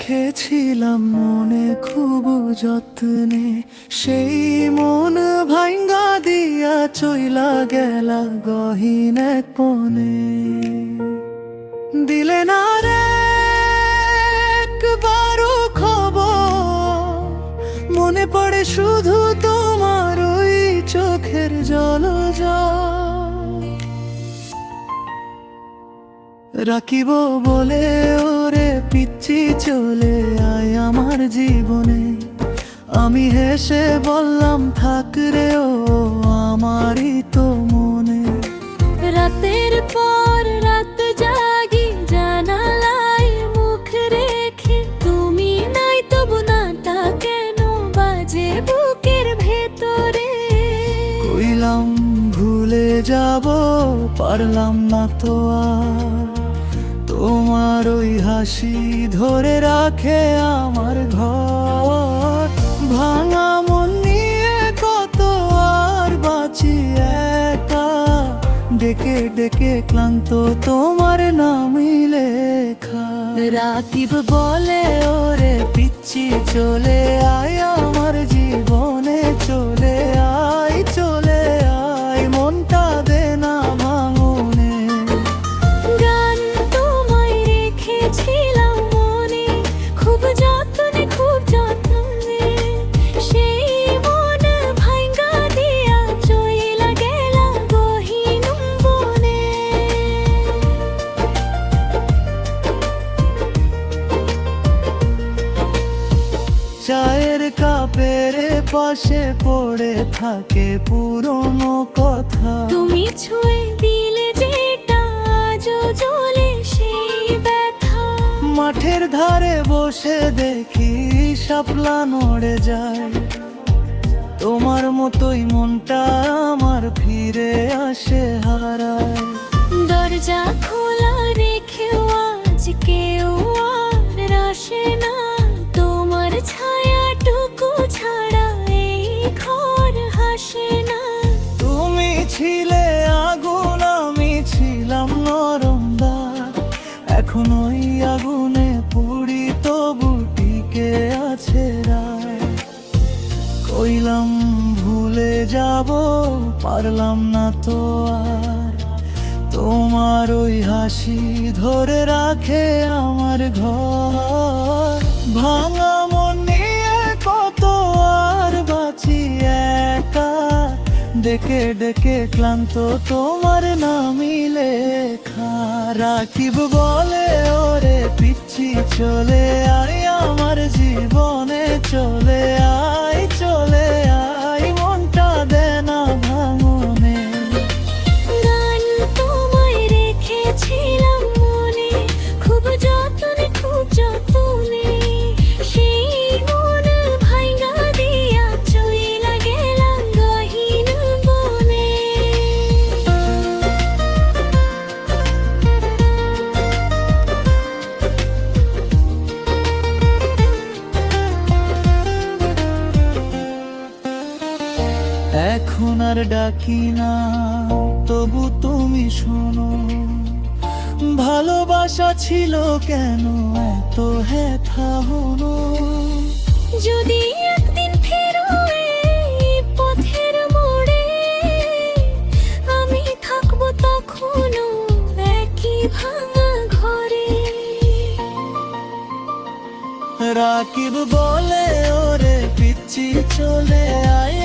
রেখেছিলাম মনে খুব যত্নে, সেই মন ভাঙ্গা দিয়া চইলা গেলা গহীন এক কোণে। দিলে না রে একবারও খবর, মনে পড়ে শুধু তোমার ওই চোখের জল। রাখিব বলে ওরে পিচ্ছি চলে আয় আমার জীবনে। আমি হেসে বললাম থাক রে ও আমারই তো মনে। রাতের পর রাত জাগি জানালায় মুখ রেখে, তুমি নাই তবু নাটা কেন বাজে বুকের ভেতরে। কইলাম ভুলে যাব পারলাম না তো আর, তোমার ওই হাসি ধরে রাখে আমার ঘর। ভাঙা মন নিয়ে কত আর বাঁচি একা, ডেকে ডেকে ক্লান্ত তোমার নামই লেখা। রাকিব বলে ওরে পিচ্ছি চলে আয় আমার জীবনে, চলে আয় চলে আয় মনটা দে না ভাঙনে। গান তোমায় রেখেছিলাম মনে খুব যত্নে, খুব যত্নে। সেই মন ভাঙ্গা দিয়া চইলা গেলা গহীন বনে। চায়ের কাপের পাশে পড়ে থাকে পুরনো কথা, তুমি ছুঁয়ে দিলে যেটা আজও জ্বলে সেই ব্যথা। মাঠের ধারে বসে দেখি শাপলা নড়ে যায়, তোমার মতোই মনটা আমার ফিরে আসে হারায়। দরজা খোলা রেখেও আজ কেউ আর আসে না, তোমার ছায়াটুকু ছাড়া এই ঘর হাসে না। তুমি ছিলে আগুন আমি ছিলাম নরম দাগ, এখন ওই আগুনে পুড়ি তবু টিকে আছে রায়। কইলাম ভুলে যাব পারলাম না তো আর, তোমার ওই হাসি ধরে রাখে আমার ঘর। ভাঙা মন নিয়ে কত আর বাঁচি একা, ডেকে ডেকে ক্লান্ত তোমার নামই লেখা। রাখিব বলে ওরে পিচ্ছি চলে আয় আমার জীবনে, চলে আয় চলে আয় মনটা দে না ভাঙনে। গান তোমায় রেখেছিলাম মনে খুব যত্নে, খুব যত্নে। সেই মন ভাঙ্গা দিয়া চইলা গেলা গহীন বনে। এখন আর ডাকি না তবু তুমি শোনো, ভালোবাসা ছিল কেন এত হেথা হলো। যদি একদিন ফেরো এই পথের মোড়ে, আমি থাকবো তখনও একই ভাঙা ঘরে। রাকিব বলে ওরে পিচ্ছি চলে আয়